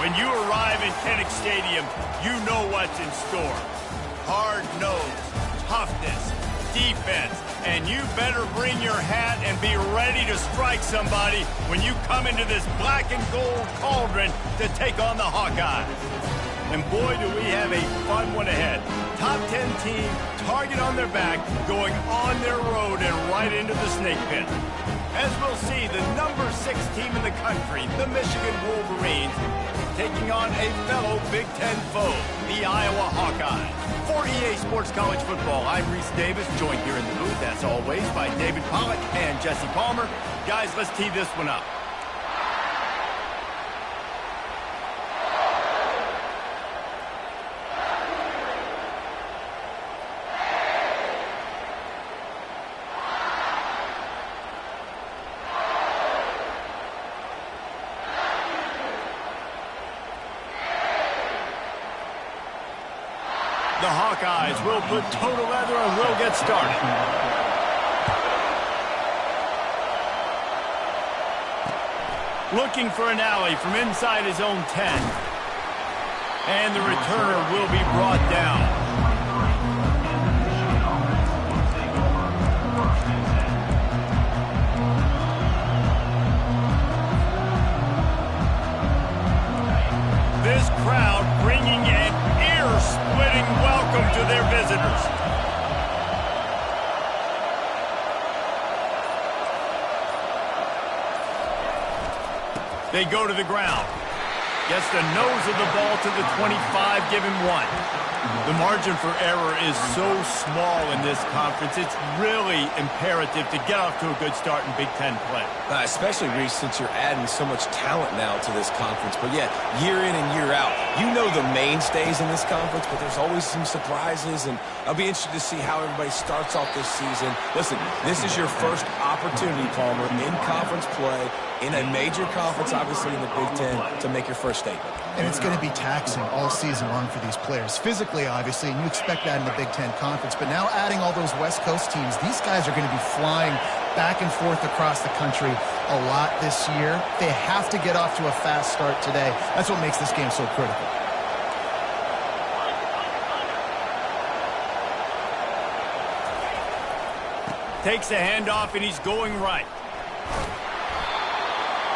When you arrive in Kinnick Stadium, you know what's in store. Hard nose, toughness, defense, and you better bring your hat and be ready to strike somebody when you come into this black and gold cauldron to take on the Hawkeyes. And boy, do we have a fun one ahead. Top 10 team, target on their back, going on their road and right into the snake pit. As we'll see, the number 6 team in the country, the Michigan Wolverines, taking on a fellow Big Ten foe, the Iowa Hawkeyes. For EA Sports College Football, I'm Reese Davis, joined here in the booth, as always, by David Pollack and Jesse Palmer. Guys, let's tee this one up. The Hawkeyes will put total leather and will get started. Looking for an alley from inside his own 10. And the returner will be brought down. This crowd bringing an ear-splitting welcome to their visitors. They go to the ground. Gets the nose of the ball to the 25, give him 1. The margin for error is so small in this conference, it's really imperative to get off to a good start in Big Ten play. Especially, Reese, since you're adding so much talent now to this conference. But yeah, year in and year out, you know the mainstays in this conference, but there's always some surprises, and I'll be interested to see how everybody starts off this season. Listen, this is your first opportunity, Palmer, in conference play, in a major conference, obviously in the Big Ten, to make your first statement. And it's going to be taxing all season long for these players. Physically, obviously, and you expect that in the Big Ten Conference. But now adding all those West Coast teams, these guys are going to be flying back and forth across the country a lot this year. They have to get off to a fast start today. That's what makes this game so critical. Takes the handoff, and he's going right.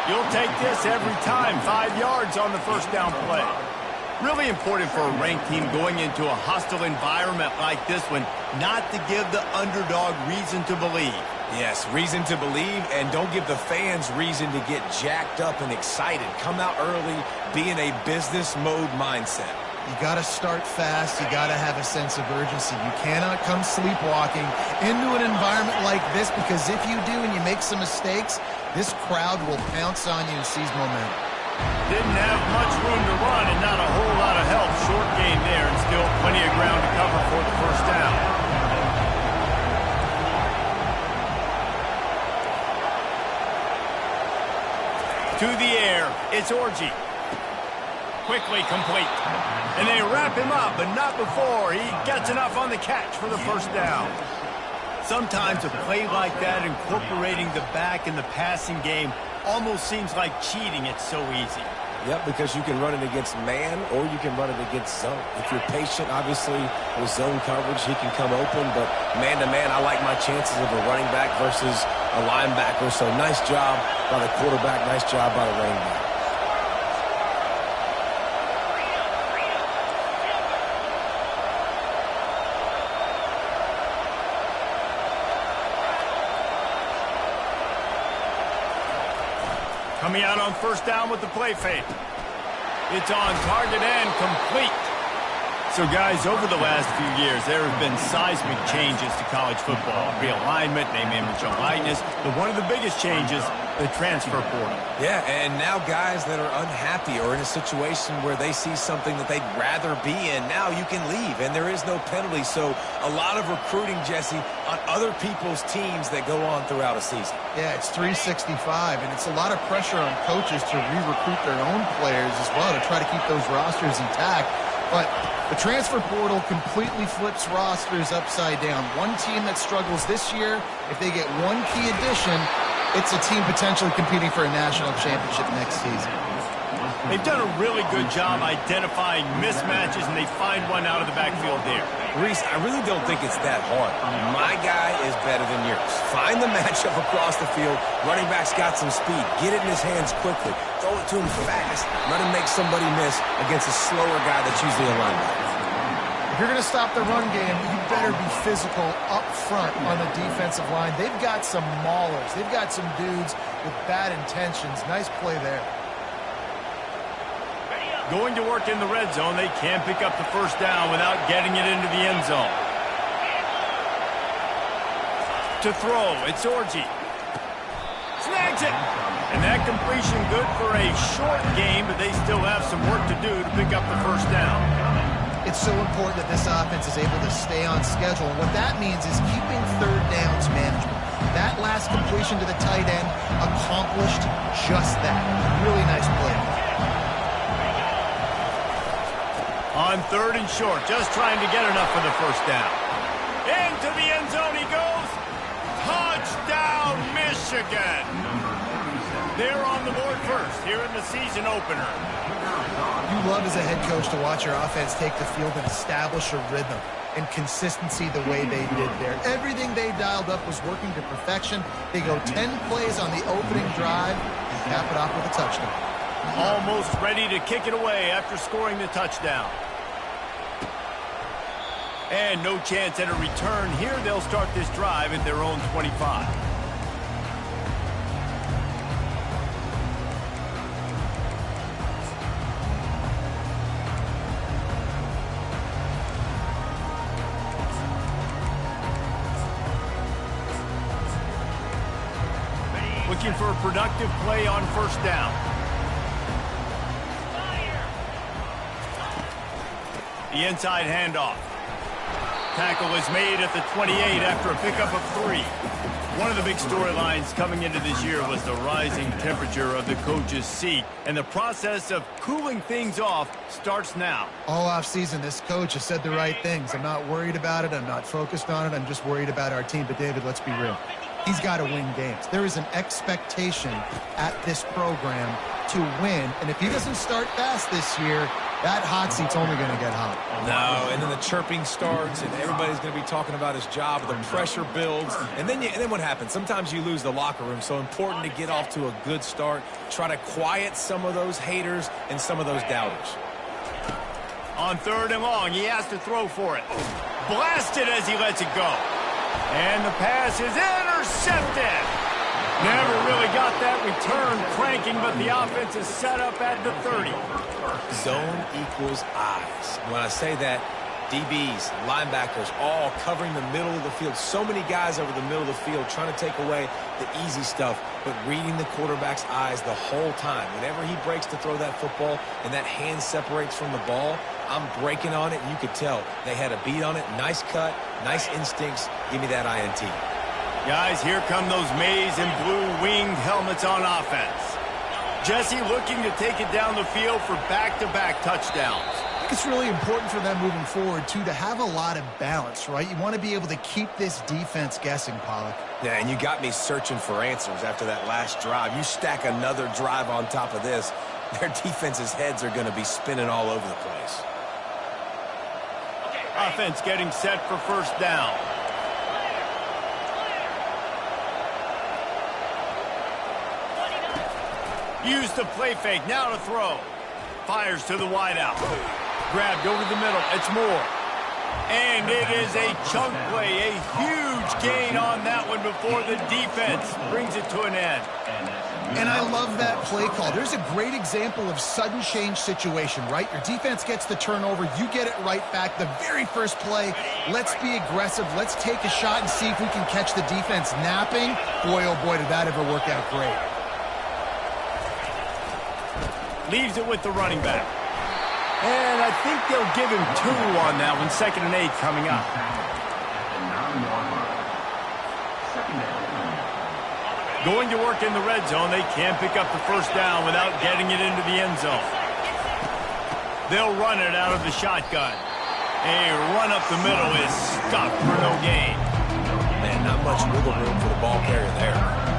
You'll take this every time. 5 yards on the first down play. Really important for a ranked team going into a hostile environment like this one, not to give the underdog reason to believe. Yes, reason to believe, and don't give the fans reason to get jacked up and excited. Come out early, be in a business mode mindset. You got to start fast. You got to have a sense of urgency. You cannot come sleepwalking into an environment like this, because if you do and you make some mistakes, this crowd will pounce on you and seize momentum. Didn't have much room to run and not a whole lot of help. Short gain there, and still plenty of ground to cover for the first down. To the air, it's Orji. Quickly complete. And they wrap him up, but not before he gets enough on the catch for the first down. Sometimes a play like that, incorporating the back in the passing game, almost seems like cheating. It's so easy. Yep, because you can run it against man or you can run it against zone. If you're patient, obviously, with zone coverage, he can come open. But man-to-man, I like my chances of a running back versus a linebacker. So nice job by the quarterback, nice job by the running back. Coming out on first down with the play fake. It's on target and complete. So, guys, over the last few years, there have been seismic changes to college football. Realignment, name, image, and likeness. But one of the biggest changes, the transfer portal. Yeah, and now guys that are unhappy or in a situation where they see something that they'd rather be in, now you can leave, and there is no penalty. So a lot of recruiting, Jesse, on other people's teams that go on throughout a season. Yeah, it's 365, and it's a lot of pressure on coaches to re-recruit their own players as well to try to keep those rosters intact. But the transfer portal completely flips rosters upside down. One team that struggles this year, if they get one key addition, it's a team potentially competing for a national championship next season. They've done a really good job identifying mismatches, and they find one out of the backfield there. Reese, I really don't think it's that hard. My guy is better than yours. Find the matchup across the field. Running back's got some speed. Get it in his hands quickly. Throw it to him fast. Let him make somebody miss against a slower guy that's usually a linebacker. If you're going to stop the run game, you better be physical up front on the defensive line. They've got some maulers. They've got some dudes with bad intentions. Nice play there. Going to work in the red zone. They can't pick up the first down without getting it into the end zone. To throw, it's Orji. Snags it. And that completion good for a short game, but they still have some work to do to pick up the first down. It's so important that this offense is able to stay on schedule. And what that means is keeping third downs manageable. That last completion to the tight end accomplished just that. Really nice play. On third and short, just trying to get enough for the first down. Into the end zone he goes. Touchdown, Michigan. They're on the board first here in the season opener. You love as a head coach to watch your offense take the field and establish a rhythm and consistency the way they did there. Everything they dialed up was working to perfection. They go 10 plays on the opening drive and cap it off with a touchdown. Almost ready to kick it away after scoring the touchdown. And no chance at a return here. They'll start this drive at their own 25. Looking for a productive play on first down. The inside handoff. Tackle is made at the 28 after a pickup of 3. One of the big storylines coming into this year was the rising temperature of the coach's seat, and the process of cooling things off starts now. All offseason, this coach has said the right things. I'm not worried about it. I'm not focused on it. I'm just worried about our team. But, David, let's be real. He's got to win games. There is an expectation at this program to win, and if he doesn't start fast this year, that hot seat's only going to get hot. No, and then the chirping starts, and everybody's going to be talking about his job. The pressure builds, and then what happens? Sometimes you lose the locker room, so important to get off to a good start. Try to quiet some of those haters and some of those doubters. On third and long, he has to throw for it. Blasted as he lets it go. And the pass is intercepted. Never really got that return cranking, but the offense is set up at the 30. Zone equals eyes. When I say that, DBs, linebackers, all covering the middle of the field. So many guys over the middle of the field trying to take away the easy stuff, but reading the quarterback's eyes the whole time. Whenever he breaks to throw that football and that hand separates from the ball, I'm breaking on it, and you could tell they had a beat on it. Nice cut, nice instincts. Give me that INT. Guys, here come those maize and blue winged helmets on offense. Jesse looking to take it down the field for back-to-back touchdowns. I think it's really important for them moving forward, too, to have a lot of balance, right? You want to be able to keep this defense guessing, Pollock. Yeah, and you got me searching for answers after that last drive. You stack another drive on top of this, their defense's heads are going to be spinning all over the place. Offense getting set for first down. Use the play fake, now to throw. Fires to the wideout. Grabbed over the middle, it's Moore. And it is a chunk play, a huge gain on that one before the defense brings it to an end. And I love that play call. There's a great example of sudden change situation, right? Your defense gets the turnover, you get it right back. The very first play, let's be aggressive. Let's take a shot and see if we can catch the defense napping. Boy, oh boy, did that ever work out great. Leaves it with the running back. And I think they'll give him 2 on that one. 2nd and 8 coming up. Going to work in the red zone. They can't pick up the first down without getting it into the end zone. They'll run it out of the shotgun. A run up the middle is stuffed for no gain. Man, not much wiggle room for the ball carrier there.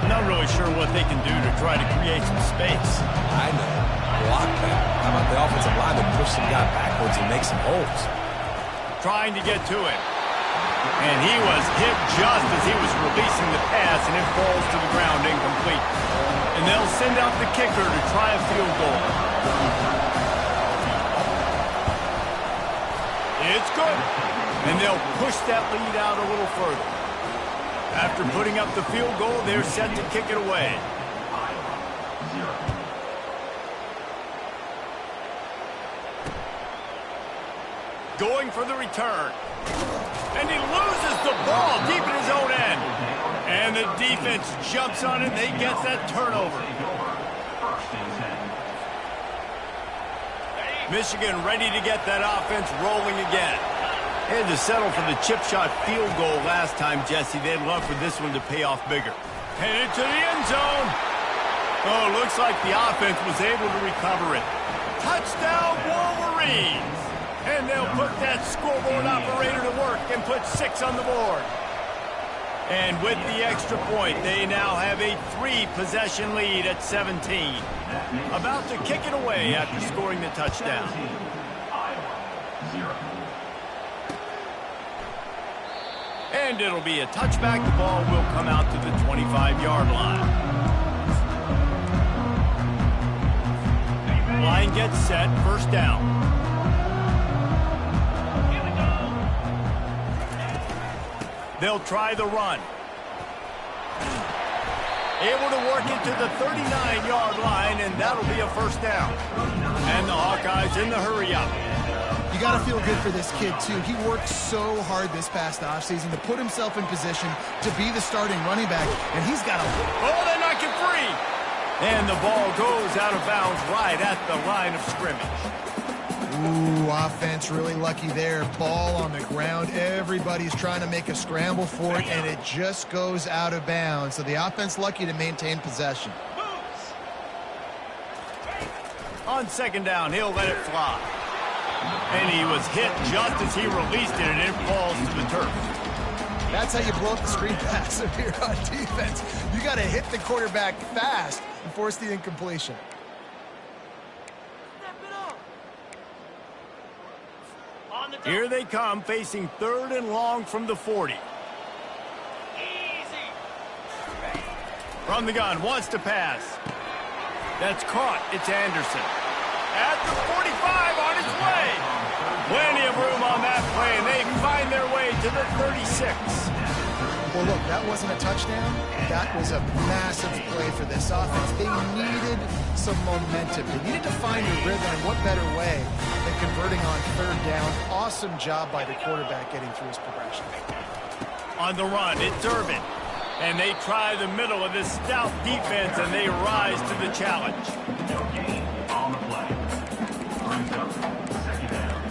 Not really sure what they can do to try to create some space. I know. block that? How about the offensive line to push some guy backwards and make some holes? Trying to get to him. And he was hit just as he was releasing the pass, and it falls to the ground incomplete. And they'll send out the kicker to try a field goal. It's good. And they'll push that lead out a little further. After putting up the field goal, they're set to kick it away. Going for the return. And he loses the ball deep in his own end. And the defense jumps on it, and they get that turnover. Michigan ready to get that offense rolling again. They had to settle for the chip shot field goal last time, Jesse. They'd love for this one to pay off bigger. Headed to the end zone. Oh, looks like the offense was able to recover it. Touchdown, Wolverines. And they'll put that scoreboard operator to work and put 6 on the board. And with the extra point, they now have a 3-possession lead at 17. About to kick it away after scoring the touchdown. And it'll be a touchback. The ball will come out to the 25-yard line. Line gets set, first down. They'll try the run. Able to work it to the 39-yard line, and that'll be a first down. And the Hawkeyes in the hurry-up. You got to feel good for this kid, too. He worked so hard this past offseason to put himself in position to be the starting running back, and he's got a... Oh, they knock it free! And the ball goes out of bounds right at the line of scrimmage. Ooh, offense really lucky there. Ball on the ground. Everybody's trying to make a scramble for it, and it just goes out of bounds. So the offense lucky to maintain possession. On second down, he'll let it fly. And he was hit just as he released it, and it falls to the turf. That's how you blow up the screen pass if you're on defense. You got to hit the quarterback fast and force the incompletion. Here they come, facing 3rd and long from the 40. Easy. From the gun, wants to pass. That's caught. It's Anderson. At the 45, on its way. Plenty of room on that play, and they find their way to the 36. Well, look, that wasn't a touchdown. That was a massive play for this offense. They needed some momentum. They needed to find a rhythm, and what better way than converting on 3rd down. Awesome job by the quarterback getting through his progression. On the run, it's Irvin. And they try the middle of this stout defense, and they rise to the challenge. On the play. Brings up second down.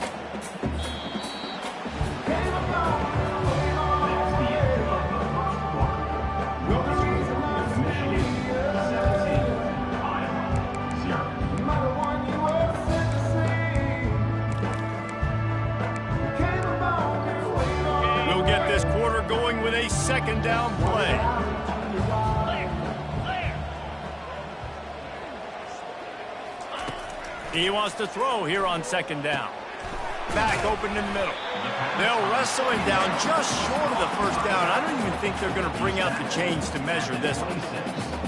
We'll get this quarter going with a second down play. He wants to throw here on second down. Back open in the middle. They'll wrestle him down just short of the first down. I don't even think they're going to bring out the chains to measure this one.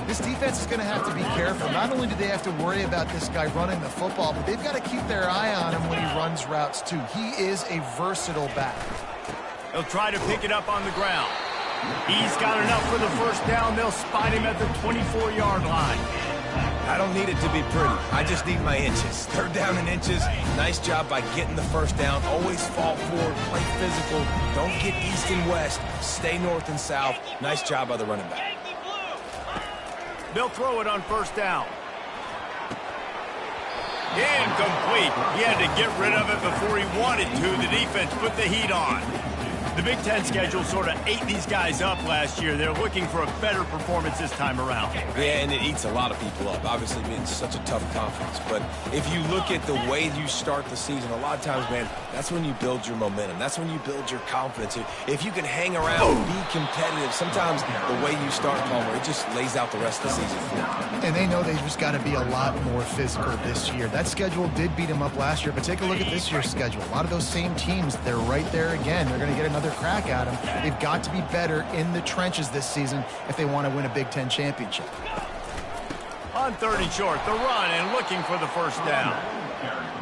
This defense is going to have to be careful. Not only do they have to worry about this guy running the football, but they've got to keep their eye on him when he runs routes too. He is a versatile back. They'll try to pick it up on the ground. He's got enough for the first down. They'll spot him at the 24-yard line. I don't need it to be pretty. I just need my inches. 3rd down and inches. Nice job by getting the first down. Always fall forward, play physical. Don't get east and west. Stay north and south. Nice job by the running back. They'll throw it on first down. Incomplete. He had to get rid of it before he wanted to. The defense put the heat on. The Big Ten schedule sort of ate these guys up last year. They're looking for a better performance this time around. Yeah, and it eats a lot of people up, obviously being such a tough conference. But if you look at the way you start the season, a lot of times, man, that's when you build your momentum. That's when you build your confidence. If you can hang around, be competitive, sometimes the way you start, Palmer, it just lays out the rest of the season. And they know they just got to be a lot more physical this year. That schedule did beat them up last year, but take a look at this year's schedule. A lot of those same teams, they're right there again. They're going to get another crack at them. They've got to be better in the trenches this season if they want to win a Big Ten championship. On 3rd and short, the run and looking for the first down.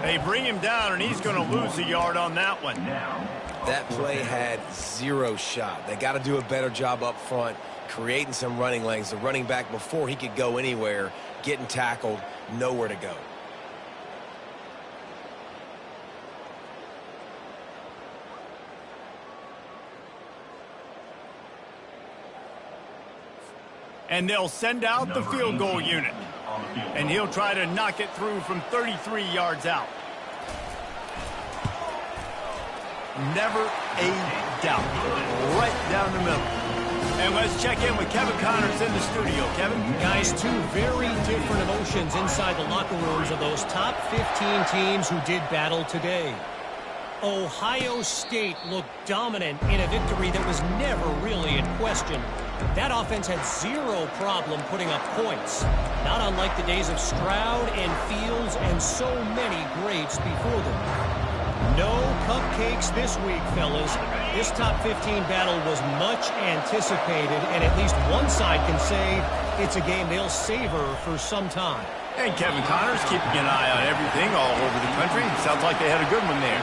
They bring him down, and he's going to lose a yard on that one. That play had zero shot. They got to do a better job up front, creating some running lanes. The running back, before he could go anywhere, getting tackled, nowhere to go. And they'll send out the field goal unit. And he'll try to knock it through from 33 yards out. Never a doubt. Right down the middle. And let's check in with Kevin Connors in the studio. Kevin? Guys, two very different emotions inside the locker rooms of those top 15 teams who did battle today. Ohio State looked dominant in a victory that was never really in question. That offense had zero problem putting up points, not unlike the days of Stroud and Fields and so many greats before them. No cupcakes this week, fellas. This top 15 battle was much anticipated, and at least one side can say it's a game they'll savor for some time. And Kevin Connors keeping an eye on everything all over the country. Sounds like they had a good one there.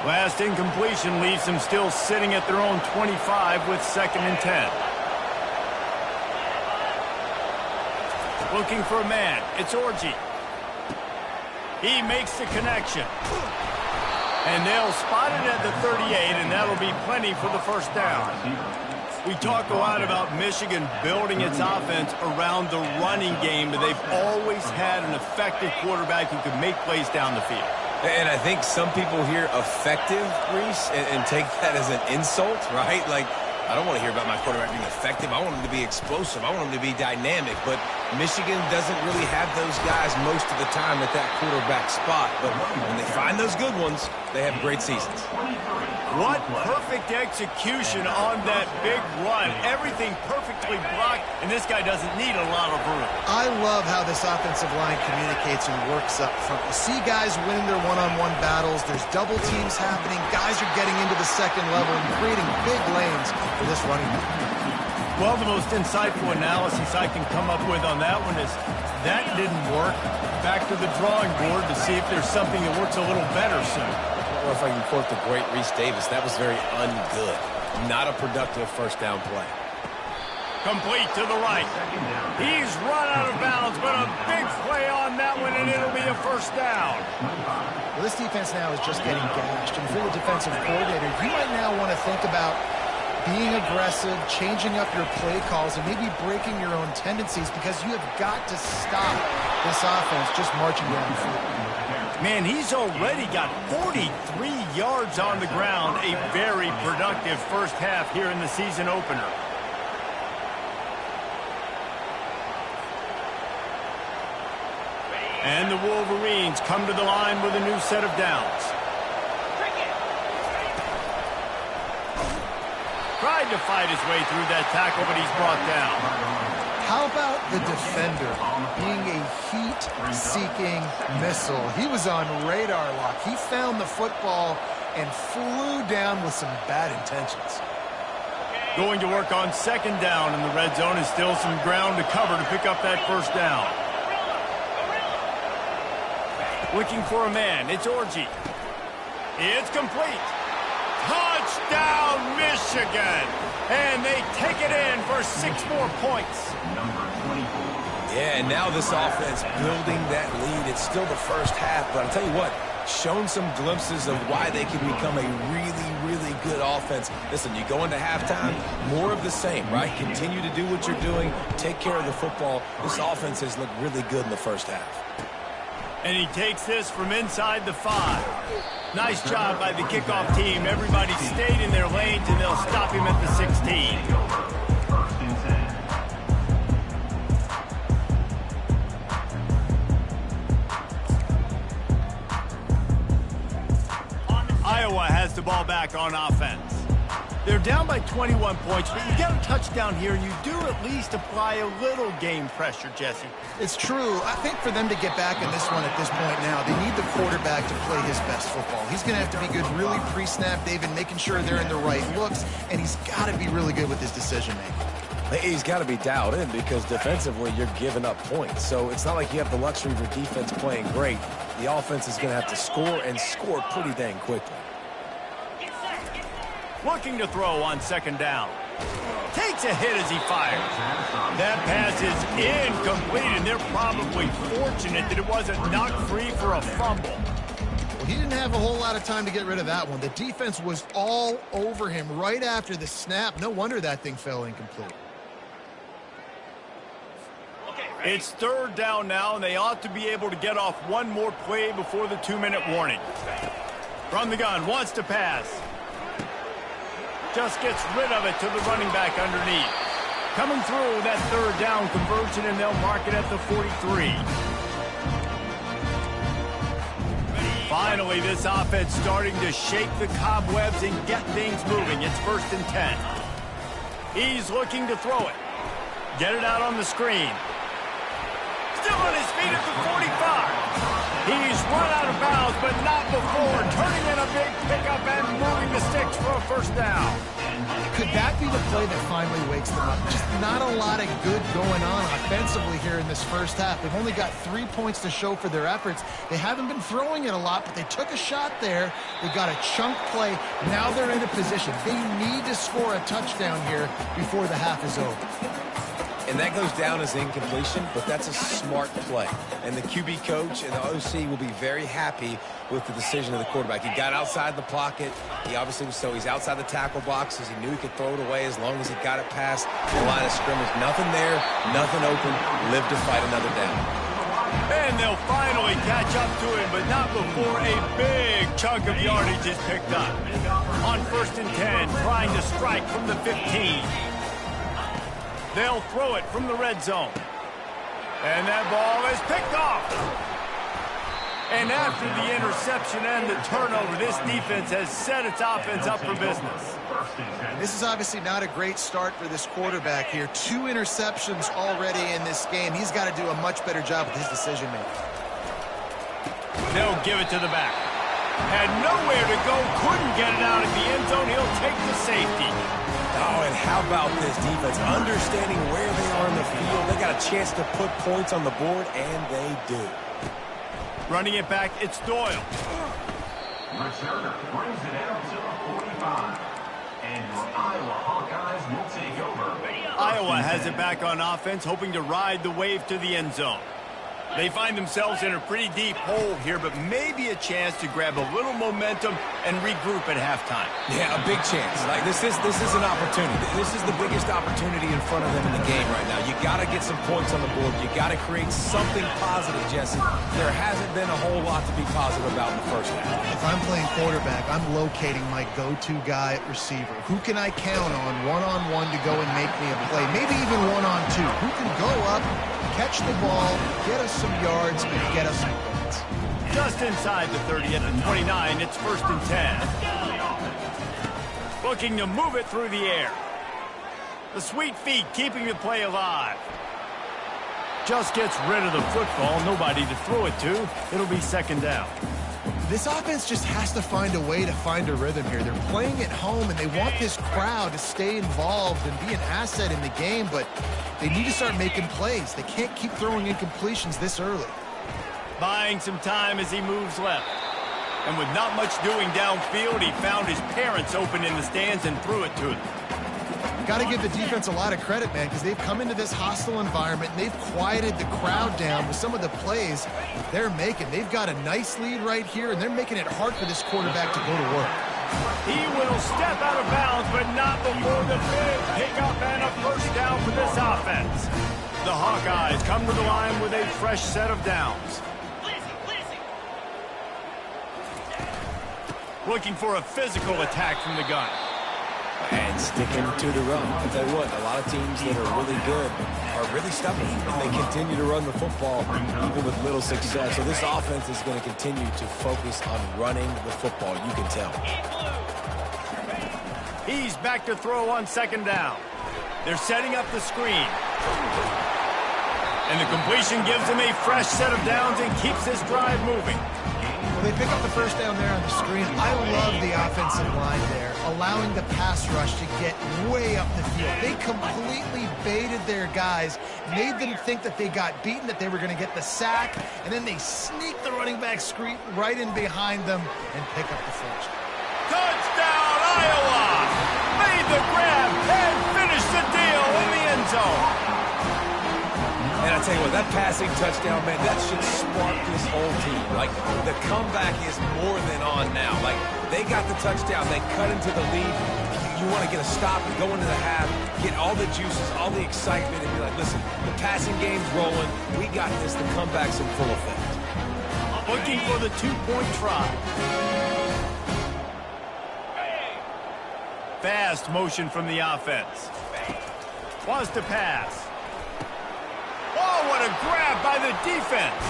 Last incompletion leaves them still sitting at their own 25 with 2nd and 10. Looking for a man. It's Orji. He makes the connection. And they'll spot it at the 38, and that'll be plenty for the first down. We talk a lot about Michigan building its offense around the running game, but they've always had an effective quarterback who can make plays down the field. And I think some people hear effective, Reese, and take that as an insult, right? Like, I don't want to hear about my quarterback being effective. I want him to be explosive. I want him to be dynamic. But Michigan doesn't really have those guys most of the time at that quarterback spot. But when they find those good ones, they have great seasons. What perfect execution on that big run. Everything perfectly blocked, and this guy doesn't need a lot of room. I love how this offensive line communicates and works up front. You see guys winning their one-on-one battles. There's double teams happening. Guys are getting into the second level and creating big lanes for this running back. Well, the most insightful analysis I can come up with on that one is that didn't work. Back to the drawing board to see if there's something that works a little better soon. Or if I can quote the great Reese Davis, that was very ungood. Not a productive first down play. Complete to the right. He's run out of bounds, but a big play on that one, and it'll be a first down. Well, this defense now is just getting gashed. And if you're the defensive coordinator, you might now want to think about being aggressive, changing up your play calls, and maybe breaking your own tendencies, because you have got to stop this offense just marching down the field. Man, he's already got 43 yards on the ground. A very productive first half here in the season opener. And the Wolverines come to the line with a new set of downs. Tried to fight his way through that tackle, but he's brought down. How about the defender being a heat-seeking missile? He was on radar lock. He found the football and flew down with some bad intentions. Going to work on 2nd down in the red zone, and still some ground to cover to pick up that first down. Looking for a man. It's Orji. It's complete. Touchdown, Michigan! And they take it in for 6 more points. Yeah, and now this offense building that lead. It's still the first half, but I'll tell you what, shown some glimpses of why they can become a really good offense. Listen, you go into halftime, more of the same, right? Continue to do what you're doing, take care of the football. This offense has looked really good in the first half. And he takes this from inside the 5. Nice job by the kickoff team. Everybody stayed in their lanes, and they'll stop him at the 16. Iowa has the ball back on offense. They're down by 21 points, but you get a touchdown here, and you do at least apply a little game pressure, Jesse. It's true. I think for them to get back in this one at this point now, they need the quarterback to play his best football. He's going to have to be good really pre-snap, David, making sure they're in the right looks, and he's got to be really good with his decision-making. He's got to be dialed in because defensively you're giving up points. So it's not like you have the luxury of your defense playing great. The offense is going to have to score and score pretty dang quickly. Looking to throw on second down. Takes a hit as he fires. That pass is incomplete, and they're probably fortunate that it wasn't knocked free for a fumble. Well, he didn't have a whole lot of time to get rid of that one. The defense was all over him right after the snap. No wonder that thing fell incomplete. It's third down now, and they ought to be able to get off one more play before the 2-minute warning. From the gun, wants to pass. Just gets rid of it to the running back underneath. Coming through that third down conversion, and they'll mark it at the 43. Finally, this offense starting to shake the cobwebs and get things moving. It's 1st and 10. He's looking to throw it. Get it out on the screen. Still on his feet at the 45. He's run out of bounds, but not before turning in a big pickup and moving the sticks for a 1st down. Could that be the play that finally wakes them up? Just not a lot of good going on offensively here in this first half. They've only got 3 points to show for their efforts. They haven't been throwing it a lot, but they took a shot there. They got a chunk play. Now they're in a position. They need to score a touchdown here before the half is over. And that goes down as incompletion, but that's a smart play. And the QB coach and the OC will be very happy with the decision of the quarterback. He got outside the pocket. He obviously was he's outside the tackle boxes. He knew he could throw it away as long as he got it past the line of scrimmage. Nothing there, nothing open. Live to fight another down. And they'll finally catch up to him, but not before a big chunk of yardage is picked up. On 1st and 10, trying to strike from the 15. They'll throw it from the red zone. And that ball is picked off. And after the interception and the turnover, this defense has set its offense up for business. This is obviously not a great start for this quarterback here. 2 interceptions already in this game. He's got to do a much better job with his decision-making. They'll give it to the back. Had nowhere to go, couldn't get it out at the end zone. He'll take the safety. Oh, and how about this defense? Understanding where they are in the field. They got a chance to put points on the board, and they do. Running it back, it's Doyle. Returner brings it out to the 45. And your Iowa Hawkeyes will take over. Iowa has it back on offense, hoping to ride the wave to the end zone. They find themselves in a pretty deep hole here, but maybe a chance to grab a little momentum and regroup at halftime. Yeah, a big chance. Like this is an opportunity. This is the biggest opportunity in front of them in the game right now. You got to get some points on the board. You got to create something positive, Jesse. There hasn't been a whole lot to be positive about in the first half. If I'm playing quarterback, I'm locating my go-to guy at receiver. Who can I count on one-on-one to go and make me a play? Maybe even one-on-two. Who can go up, catch the ball, get us some yards, and get us some points? Just inside the 30 at the 29, it's 1st and 10. Looking to move it through the air. The sweet feet keeping the play alive. Just gets rid of the football, nobody to throw it to. It'll be 2nd down. This offense just has to find a way to find a rhythm here. They're playing at home, and they want this crowd to stay involved and be an asset in the game, but they need to start making plays. They can't keep throwing incompletions this early. Buying some time as he moves left. And with not much doing downfield, he found his parents open in the stands and threw it to them. You got to give the defense a lot of credit, man, because they've come into this hostile environment, and they've quieted the crowd down with some of the plays they're making. They've got a nice lead right here, and they're making it hard for this quarterback to go to work. He will step out of bounds, but not before the big pickup and a first down for this offense. The Hawkeyes come to the line with a fresh set of downs. Looking for a physical attack from the gun. And sticking to the run. I'll tell you what, a lot of teams that are really good are really stubborn, and they continue to run the football even with little success. So this offense is going to continue to focus on running the football, you can tell. He's back to throw on second down. They're setting up the screen. And the completion gives him a fresh set of downs and keeps this drive moving. Well, they pick up the first down there on the screen. I love the offensive line there, allowing the pass rush to get way up the field. They completely baited their guys, made them think that they got beaten, that they were going to get the sack, and then they sneak the running back screen right in behind them and pick up the first. Touchdown, Iowa! Made the grab and finished the deal in the end zone. And I tell you what, that passing touchdown, man, that should spark this whole team. Like, the comeback is more than on now. Like, they got the touchdown. They cut into the lead. You want to get a stop and go into the half, get all the juices, all the excitement, and be like, listen, the passing game's rolling. We got this. The comeback's in full effect. Looking for the two-point try. Fast motion from the offense. Wants to pass. Oh, what a grab by the defense.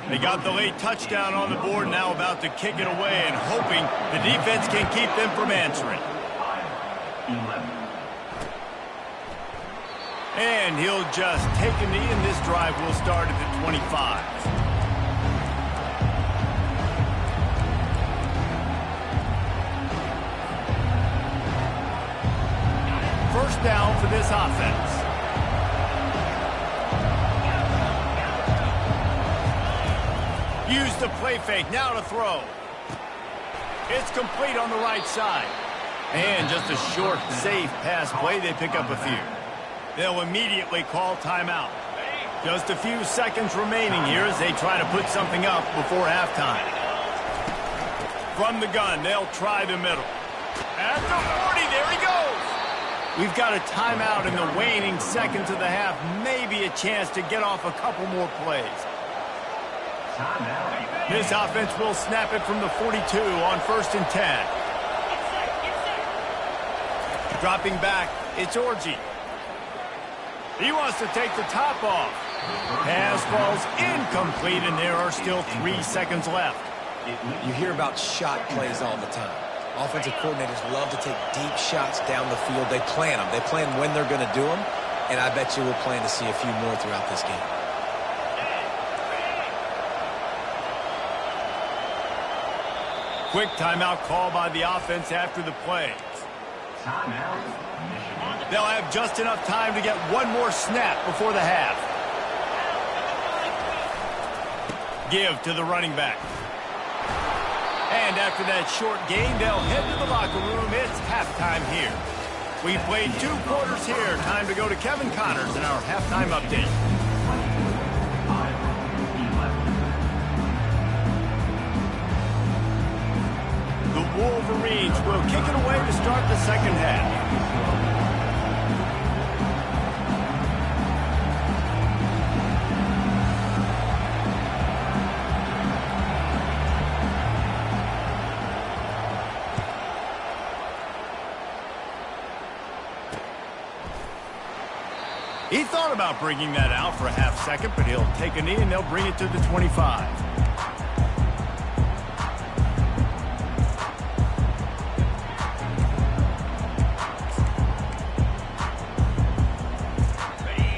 They got the late touchdown on the board, now about to kick it away and hoping the defense can keep them from answering. And he'll just take a knee, and this drive will start at the 25. First down for this offense. Use the play fake, now to throw. It's complete on the right side. And just a short, safe pass play, they pick up a few. They'll immediately call timeout. Just a few seconds remaining here as they try to put something up before halftime. From the gun, they'll try the middle. At the 40, there he goes. We've got a timeout in the waning seconds of the half. Maybe a chance to get off a couple more plays. This offense will snap it from the 42 on 1st and 10. Dropping back, it's Orji. He wants to take the top off. Pass falls incomplete, and there are still 3 seconds left. You hear about shot plays all the time. Offensive coordinators love to take deep shots down the field. They plan them. They plan when they're going to do them, and I bet you we'll plan to see a few more throughout this game. Quick timeout call by the offense after the play. They'll have just enough time to get one more snap before the half. Give to the running back. And after that short gain, they'll head to the locker room. It's halftime here. We've played 2 quarters here. Time to go to Kevin Connors in our halftime update. The Wolverines will kick it away to start the second half. He thought about bringing that out for a half second, but he'll take a knee and they'll bring it to the 25.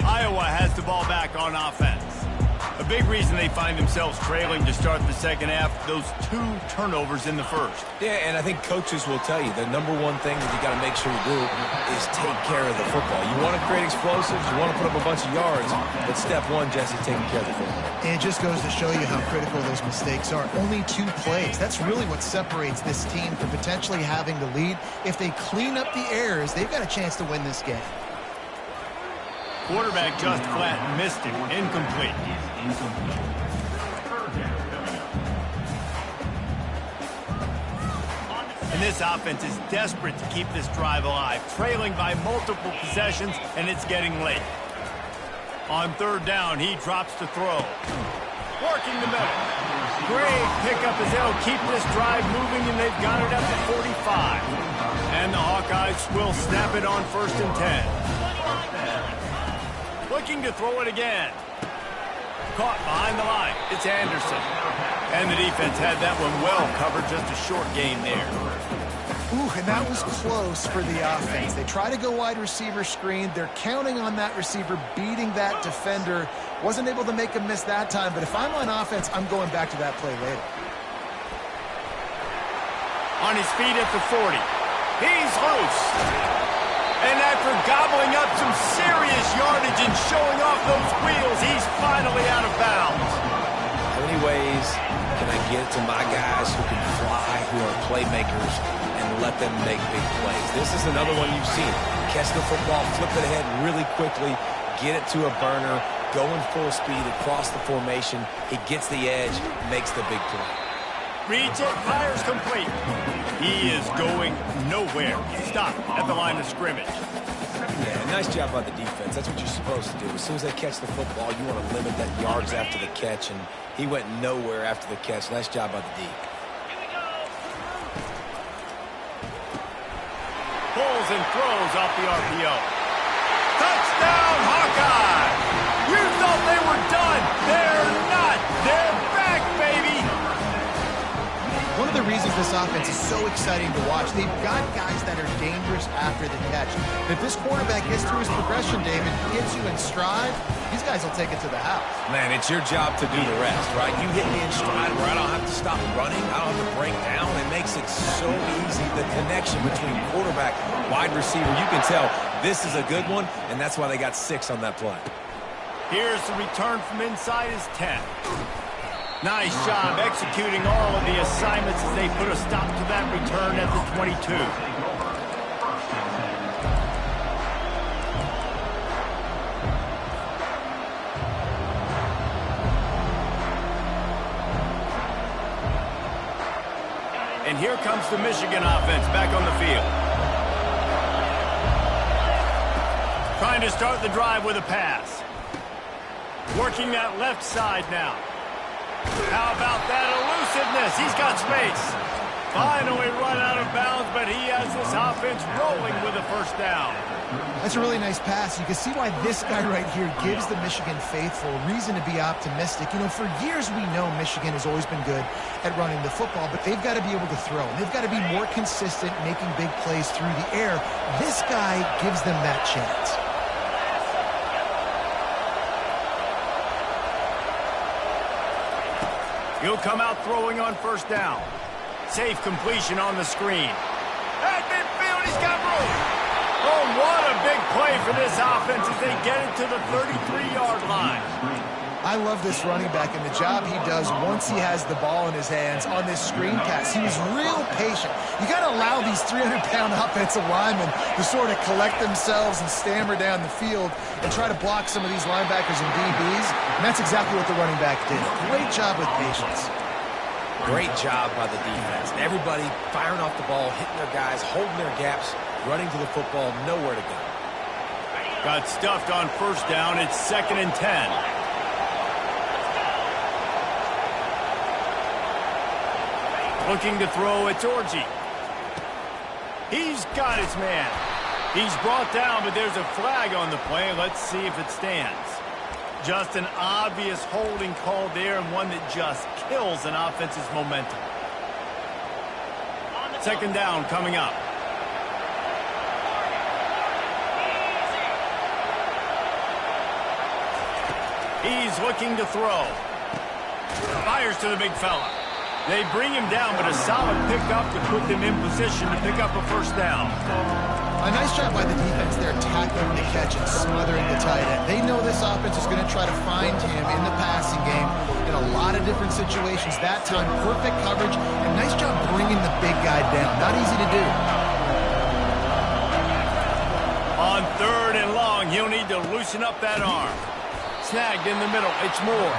Iowa has the ball back on offense. A big reason they find themselves trailing to start the second half, those 2 turnovers in the first. Yeah, and I think coaches will tell you the number one thing that you got to make sure you do is take care of the football. You want to create explosives, you want to put up a bunch of yards, but step one, Jesse, taking care of the football. And it just goes to show you how critical those mistakes are. Only 2 plays. That's really what separates this team from potentially having the lead. If they clean up the errors, they've got a chance to win this game. Quarterback just flat missed it. Incomplete. And this offense is desperate to keep this drive alive, trailing by multiple possessions, and it's getting late. On 3rd down, he drops to throw. Working the middle. Great pickup as they'll keep this drive moving, and they've got it up to 45. And the Hawkeyes will snap it on 1st and 10. Looking to throw it again. Caught behind the line. It's Anderson. And the defense had that one well covered. Just a short gain there. Ooh, and that was close for the offense. They try to go wide receiver screen. They're counting on that receiver beating that defender. Wasn't able to make a miss that time, but if I'm on offense, I'm going back to that play later. On his feet at the 40. He's loose. And after gobbling up some serious yardage and showing off those wheels, he's finally out of bounds. How many ways can I get to my guys who can fly, who are playmakers, and let them make big plays? This is another one you've seen. Catch the football, flip it ahead really quickly, get it to a burner, going full speed across the formation. He gets the edge, makes the big play. Reads it, fires complete. He is going nowhere. Stop at the line of scrimmage. Yeah, nice job by the defense. That's what you're supposed to do. As soon as they catch the football, you want to limit that yards after the catch, and he went nowhere after the catch. Nice job by the D. Pulls and throws off the RPO. Touchdown, Hawkeye! You thought they were done. They're not. They're back, baby. One of the reasons this offense is so exciting to watch, they've got guys that are dangerous after the catch. If this quarterback gets through his progression, David, gets you in stride, these guys will take it to the house. Man, it's your job to do the rest, right? You hit me in stride where I don't have to stop running. I don't have to break down. It makes it so easy. The connection between quarterback, wide receiver, you can tell this is a good one, and that's why they got 6 on that play. Here's the return from inside his 10. Nice job executing all of the assignments as they put a stop to that return at the 22. And here comes the Michigan offense back on the field. Trying to start the drive with a pass. Working that left side now. How about that elusiveness? He's got space. Finally run out of bounds, but he has this offense rolling with a 1st down. That's a really nice pass. You can see why this guy right here gives the Michigan faithful reason to be optimistic. You know, for years we know Michigan has always been good at running the football, but they've got to be able to throw. And they've got to be more consistent making big plays through the air. This guy gives them that chance. He'll come out throwing on 1st down. Safe completion on the screen. At midfield, he's got room. Oh, what a big play for this offense as they get it to the 33-yard line. I love this running back and the job he does once he has the ball in his hands on this screen pass. He was real patient. You got to allow these 300-pound offensive linemen to sort of collect themselves and stammer down the field and try to block some of these linebackers and DBs. And that's exactly what the running back did. Great job with patience. Great job by the defense. Everybody firing off the ball, hitting their guys, holding their gaps, running to the football, nowhere to go. Got stuffed on 1st down. It's 2nd and 10. Looking to throw, it's Orji. He's got his man. He's brought down, but there's a flag on the play. Let's see if it stands. Just an obvious holding call there, and one that just kills an offense's momentum. 2nd down coming up. He's looking to throw. Fires to the big fella. They bring him down, but a solid pickup to put them in position to pick up a first down. A nice job by the defense there, tackling the catch and smothering the tight end. They know this offense is going to try to find him in the passing game in a lot of different situations. That time, perfect coverage, and nice job bringing the big guy down. Not easy to do. On 3rd and long, he'll need to loosen up that arm. Snagged in the middle, it's Moore.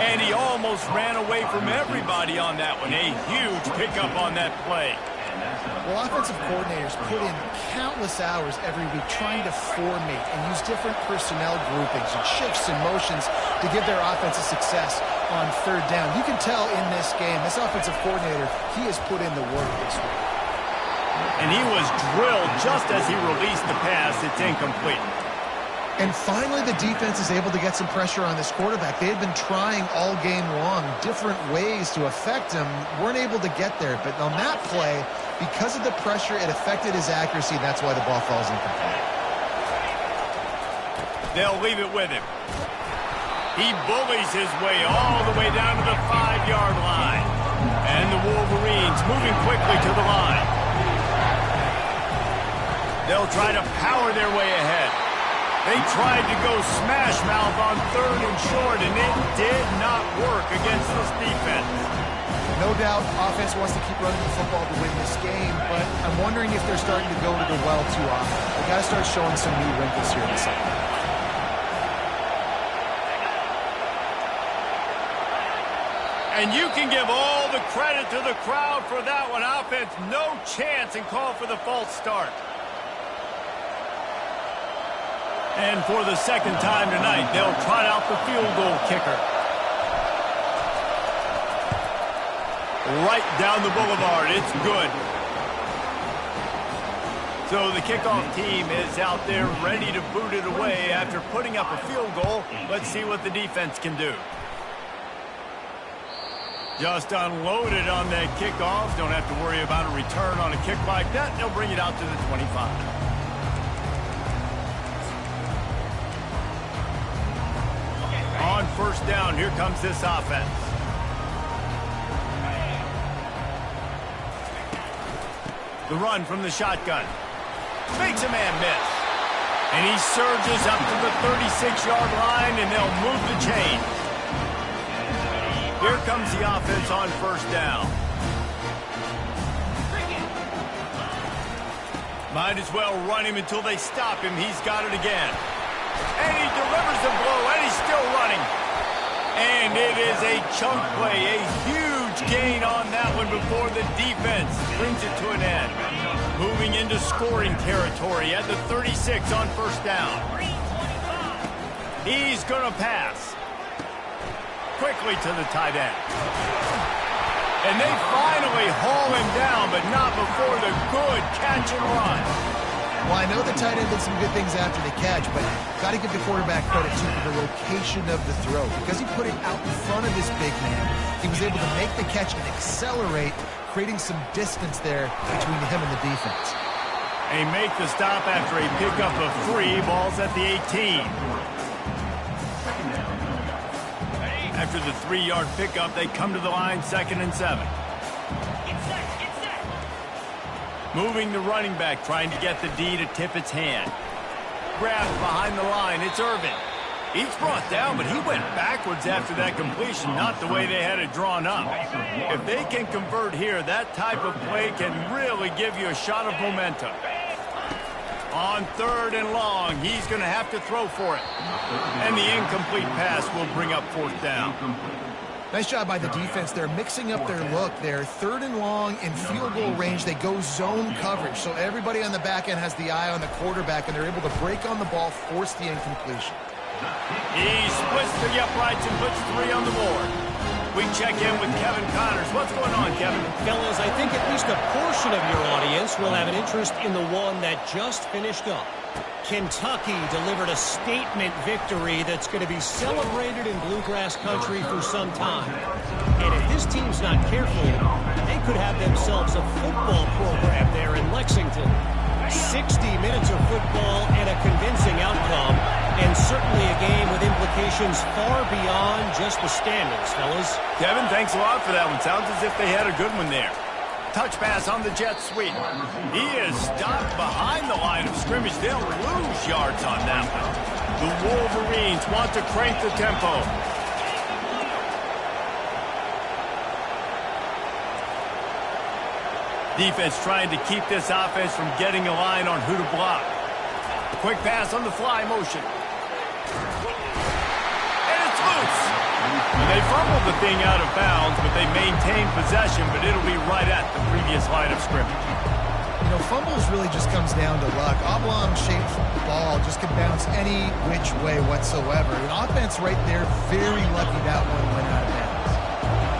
And he almost ran away from everybody on that one. A huge pickup on that play. Well, offensive coordinators put in countless hours every week trying to formate and use different personnel groupings and shifts and motions to give their offense a success on 3rd down. You can tell in this game, this offensive coordinator, he has put in the work this week. And he was drilled just as he released the pass. It's incomplete. And finally, the defense is able to get some pressure on this quarterback. They had been trying all game long different ways to affect him, weren't able to get there. But on that play, because of the pressure, it affected his accuracy. That's why the ball falls incomplete. They'll leave it with him. He bullies his way all the way down to the 5-yard line. And the Wolverines moving quickly to the line. They'll try to power their way ahead. They tried to go smash mouth on 3rd and short, and it did not work against this defense. No doubt, offense wants to keep running the football to win this game, but I'm wondering if they're starting to go to the well too often. They've got to start showing some new wrinkles here in the second half. And you can give all the credit to the crowd for that one. Offense, no chance, and call for the false start. And for the second time tonight, they'll trot out the field goal kicker. Right down the boulevard. It's good. So the kickoff team is out there ready to boot it away after putting up a field goal. Let's see what the defense can do. Just unloaded on that kickoff. Don't have to worry about a return on a kick like that. They'll bring it out to the 25. On 1st down, here comes this offense. The run from the shotgun. Makes a man miss. And he surges up to the 36-yard line, and they'll move the chain. Here comes the offense on 1st down. Might as well run him until they stop him. He's got it again. And he delivers the blow, and he's still running. And it is a chunk play, a huge gain on that one before the defense brings it to an end. Moving into scoring territory at the 36 on 1st down. He's going to pass. Quickly to the tight end. And they finally haul him down, but not before the good catch and run. Well, I know the tight end did some good things after the catch, but got to give the quarterback credit, too, for the location of the throw. Because he put it out in front of his big man, he was able to make the catch and accelerate, creating some distance there between him and the defense. They make the stop after a pickup of 3. Ball's at the 18. After the 3-yard pickup, they come to the line, 2nd and 7. Moving the running back, trying to get the D to tip its hand. Grabbed behind the line, it's Irvin. He's brought down, but he went backwards after that completion, not the way they had it drawn up. If they can convert here, that type of play can really give you a shot of momentum. On 3rd and long, he's going to have to throw for it. And the incomplete pass will bring up 4th down. Nice job by the defense. They're mixing up their look there. 3rd and long in field goal range. They go zone coverage. So everybody on the back end has the eye on the quarterback, and they're able to break on the ball, force the incompletion. He splits the uprights and puts 3 on the board. We check in with Kevin Connors. What's going on, Kevin? Fellas, I think at least a portion of your audience will have an interest in the one that just finished up. Kentucky delivered a statement victory that's going to be celebrated in bluegrass country for some time. And if this team's not careful, they could have themselves a football program there in Lexington. 60 minutes of football and a convincing outcome. And certainly a game with implications far beyond just the standings, fellas. Kevin, thanks a lot for that one. Sounds as if they had a good one there. Touch pass on the jet sweep. He is stopped behind the line of scrimmage. They'll lose yards on that one. The Wolverines want to crank the tempo. Defense trying to keep this offense from getting a line on who to block. Quick pass on the fly motion. And it's loose. And they fumbled the thing out of bounds, but they maintained possession, but it'll be right at the previous line of scrimmage. You know, fumbles really just comes down to luck. Oblong-shaped ball just can bounce any which way whatsoever. An offense right there, very lucky that one went out of bounds.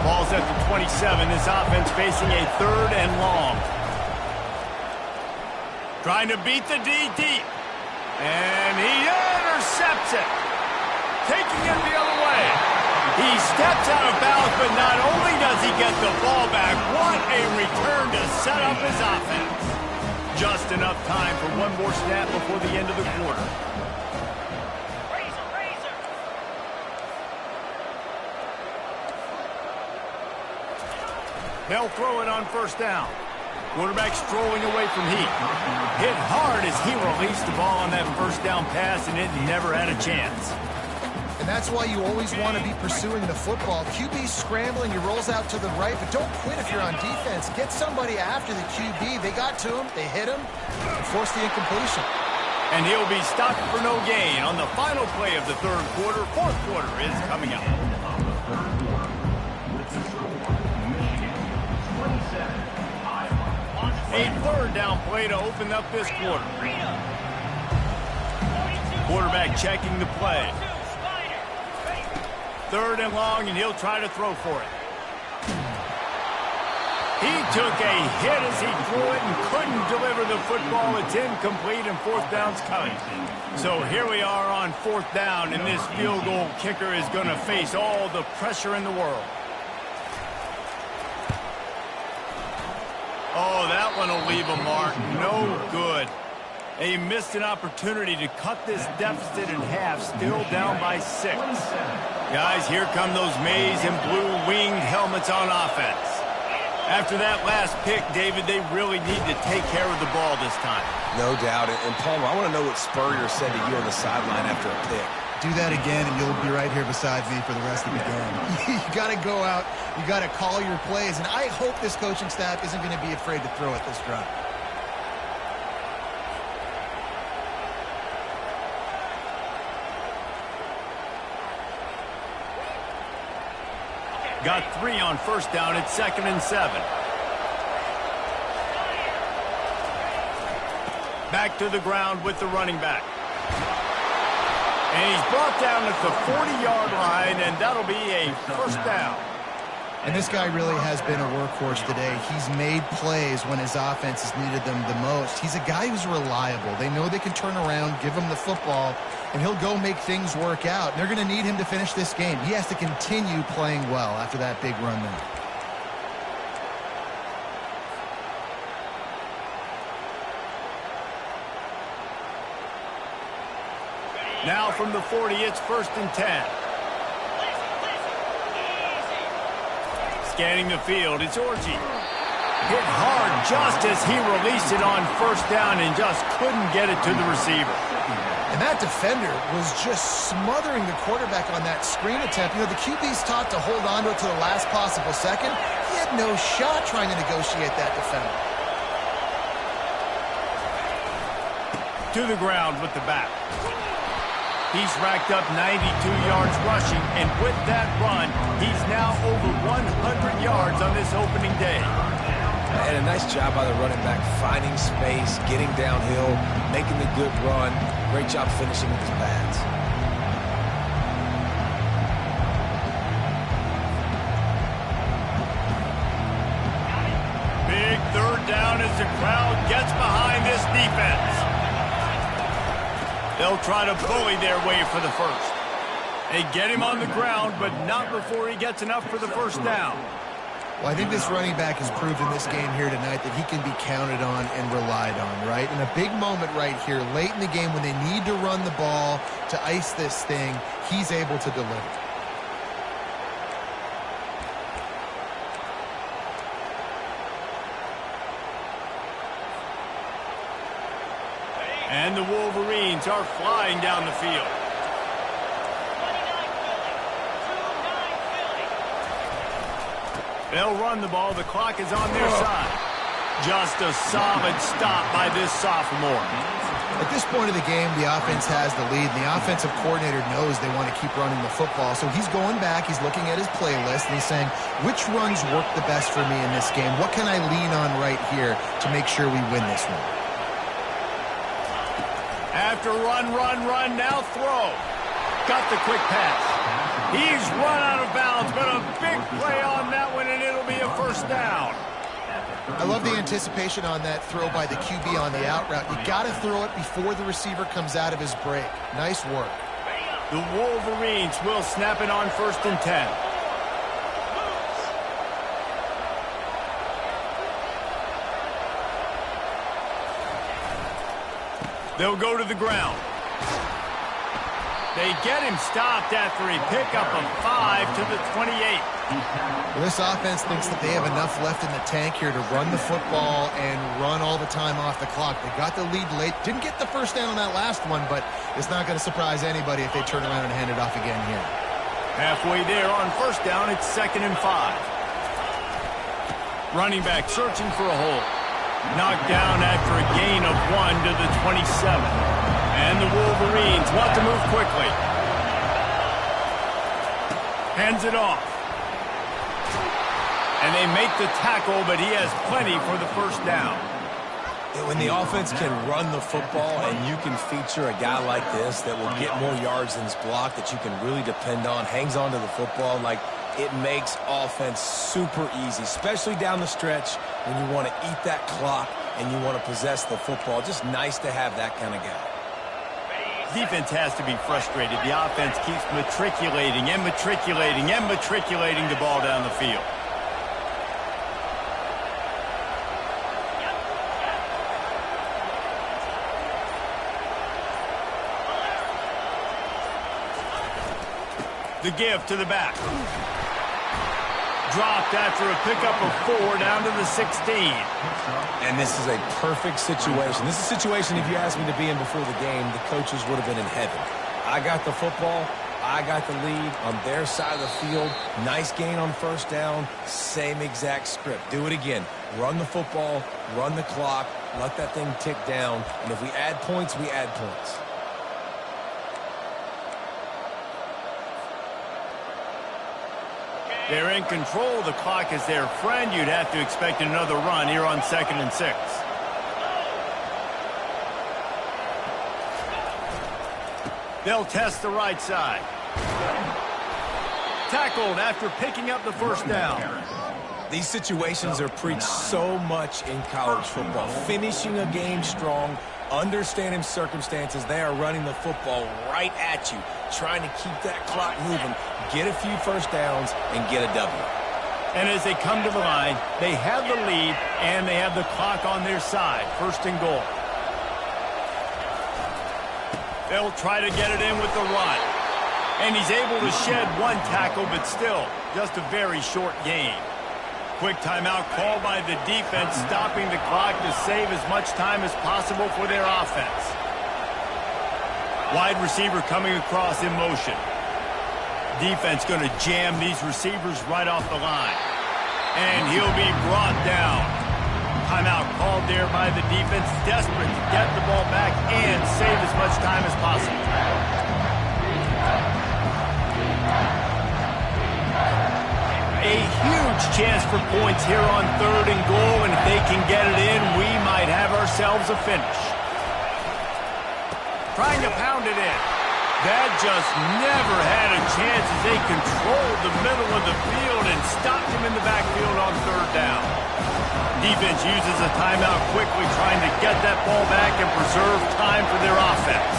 Ball's at the 27. This offense facing a 3rd and long. Trying to beat the D deep. And he intercepts it. Taking it the other way. He steps out of bounds, but not only does he get the ball back, what a return to set up his offense. Just enough time for one more snap before the end of the quarter. They'll throw it on 1st down. Quarterback strolling away from heat. Hit hard as he released the ball on that 1st down pass, and it never had a chance. And that's why you always want to be pursuing the football. QB's scrambling, he rolls out to the right, but don't quit if you're on defense. Get somebody after the QB. They got to him, they hit him, and forced the incompletion. And he'll be stopped for no gain on the final play of the 3rd quarter. 4th quarter is coming up. A 3rd down play to open up this quarter. Quarterback checking the play. 3rd and long, and he'll try to throw for it. He took a hit as he threw it and couldn't deliver the football. It's incomplete, and 4th down's coming. So here we are on 4th down, and this field goal kicker is going to face all the pressure in the world. Oh, that one will leave a mark. No good. They missed an opportunity to cut this deficit in half, still down by 6. Guys, here come those maize and blue winged helmets on offense. After that last pick, David, they really need to take care of the ball this time. No doubt. And Palmer, I want to know what Spurrier said to you on the sideline after a pick. Do that again, and you'll be right here beside me for the rest of the game. You got to go out. You got to call your plays, and I hope this coaching staff isn't going to be afraid to throw at this drive. Got 3 on 1st down. It's 2nd and 7. Back to the ground with the running back. And he's brought down at the 40-yard line, and that'll be a 1st down. And this guy really has been a workhorse today. He's made plays when his offense has needed them the most. He's a guy who's reliable. They know they can turn around, give him the football, and he'll go make things work out. And they're going to need him to finish this game. He has to continue playing well after that big run there. Now from the 40, it's 1st and 10. Scanning the field, it's Orji. Hit hard just as he released it on 1st down and just couldn't get it to the receiver. And that defender was just smothering the quarterback on that screen attempt. You know, the QB's taught to hold on to it to the last possible second. He had no shot trying to negotiate that defender. To the ground with the back. He's racked up 92 yards rushing, and with that run, he's now over 100 yards on this opening day. And a nice job by the running back, finding space, getting downhill, making the good run. Great job finishing with his pads. Big 3rd down as the crowd gets behind this defense. They'll try to bully their way for the 1st. They get him on the ground, but not before he gets enough for the 1st down. Well, I think this running back has proven this game here tonight that he can be counted on and relied on, right? In a big moment right here, late in the game when they need to run the ball to ice this thing, he's able to deliver. And the Wolverines are flying down the field. They'll run the ball. The clock is on their side. Just a solid stop by this sophomore. At this point of the game, the offense has the lead. And the offensive coordinator knows they want to keep running the football. So he's going back. He's looking at his playlist, and he's saying, which runs work the best for me in this game? What can I lean on right here to make sure we win this one? After run, now throw. Got the quick pass. He's run out of bounds, but a big play on that one, and it'll be a first down. I love the anticipation on that throw by the QB on the out route. You got to throw it before the receiver comes out of his break. Nice work. The Wolverines will snap it on 1st and 10. They'll go to the ground. They get him stopped after a pickup of 5 to the 28. Well, this offense thinks that they have enough left in the tank here to run the football and run all the time off the clock. They got the lead late. Didn't get the first down on that last one, but it's not going to surprise anybody if they turn around and hand it off again here. Halfway there on 1st down, it's 2nd and 5. Running back searching for a hole. Knocked down after a gain of 1 to the 27. And the Wolverines want to move quickly. Hands it off. And they make the tackle, but he has plenty for the first down. When the offense can run the football and you can feature a guy like this that will get more yards than his block, that you can really depend on, hangs on to the football, like it makes offense super easy, especially down the stretch when you want to eat that clock and you want to possess the football. Just nice to have that kind of guy. Defense has to be frustrated. The offense keeps matriculating and matriculating and matriculating the ball down the field. The give to the back. Dropped after a pickup of 4 down to the 16. And this is a perfect situation. This is a situation, if you asked me to be in before the game, the coaches would have been in heaven. I got the football. I got the lead on their side of the field. Nice gain on 1st down. Same exact script. Do it again. Run the football, run the clock, let that thing tick down. And if we add points, we add points. They're in control. The clock is their friend. You'd have to expect another run here on 2nd and 6. They'll test the right side. Tackled after picking up the first down. These situations are preached so much in college football. Finishing a game strong, understanding circumstances. They are running the football right at you, trying to keep that clock moving, get a few first downs, and get a W. And as they come to the line, they have the lead, and they have the clock on their side. 1st and goal. They'll try to get it in with the run. And he's able to shed 1 tackle, but still, just a very short gain. Quick timeout called by the defense, stopping the clock to save as much time as possible for their offense. Wide receiver coming across in motion. Defense going to jam these receivers right off the line. And he'll be brought down. Timeout called there by the defense, desperate to get the ball back and save as much time as possible. A huge chance for points here on 3rd and goal, and if they can get it in, we might have ourselves a finish. Trying to pound it in. That just never had a chance as they controlled the middle of the field and stopped him in the backfield on 3rd down. Defense uses a timeout quickly, trying to get that ball back and preserve time for their offense.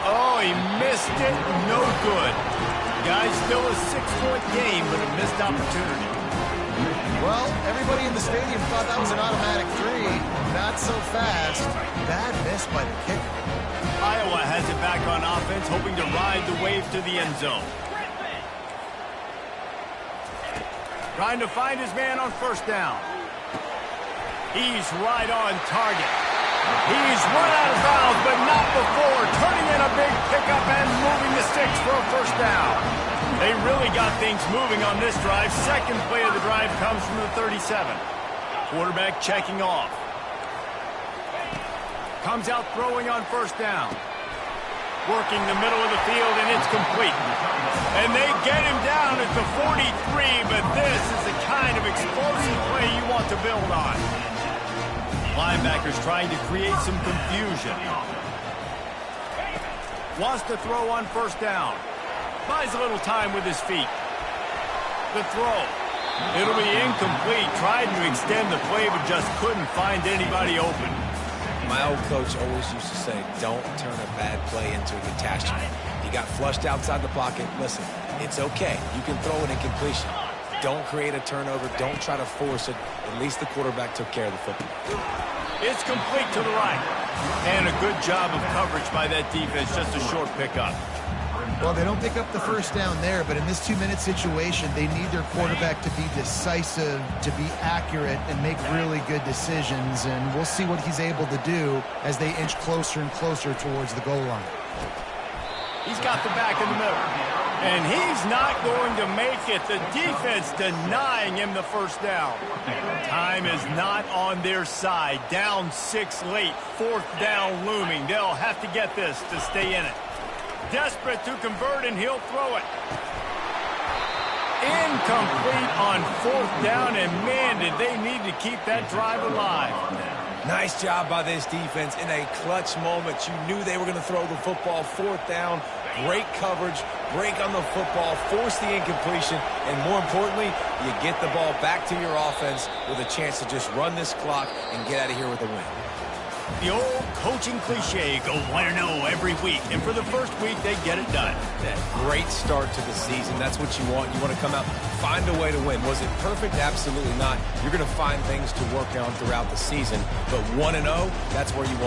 Oh, he missed it. No good. guys. Still a 6-point game, but a missed opportunity. Well, everybody in the stadium thought that was an automatic 3. Not so fast. Bad miss by the kicker. Iowa has it back on offense, hoping to ride the wave to the end zone. Trying to find his man on first down. He's right on target. He's run out of bounds, but not before. Turning in a big pickup and moving the sticks for a first down. They really got things moving on this drive. Second play of the drive comes from the 37. Quarterback checking off. Comes out throwing on first down. Working the middle of the field, and it's complete. And they get him down at the 43, but this is the kind of explosive play you want to build on. Linebackers trying to create some confusion. Wants to throw on first down. Buys a little time with his feet. The throw. It'll be incomplete. Tried to extend the play, but just couldn't find anybody open. My old coach always used to say, don't turn a bad play into a catastrophe. You got flushed outside the pocket. Listen, it's okay. You can throw an incompletion. Don't create a turnover. Don't try to force it. At least the quarterback took care of the football. It's complete to the right. And a good job of coverage by that defense. Just a short pickup. Well, they don't pick up the first down there, but in this 2-minute situation, they need their quarterback to be decisive, to be accurate, and make really good decisions. And we'll see what he's able to do as they inch closer and closer towards the goal line. He's got the back in the middle. And he's not going to make it. The defense denying him the first down. Time is not on their side. Down 6 late. Fourth down looming. They'll have to get this to stay in it. Desperate to convert, and he'll throw it. Incomplete on fourth down, and man, did they need to keep that drive alive. Nice job by this defense in a clutch moment. You knew they were going to throw the football. Fourth down, great coverage, break on the football, force the incompletion, and more importantly, you get the ball back to your offense with a chance to just run this clock and get out of here with a win. The old coaching cliche, go 1-0 every week. And for the first week, they get it done. That great start to the season. That's what you want. You want to come out, find a way to win. Was it perfect? Absolutely not. You're going to find things to work on throughout the season. But 1-0, that's where you want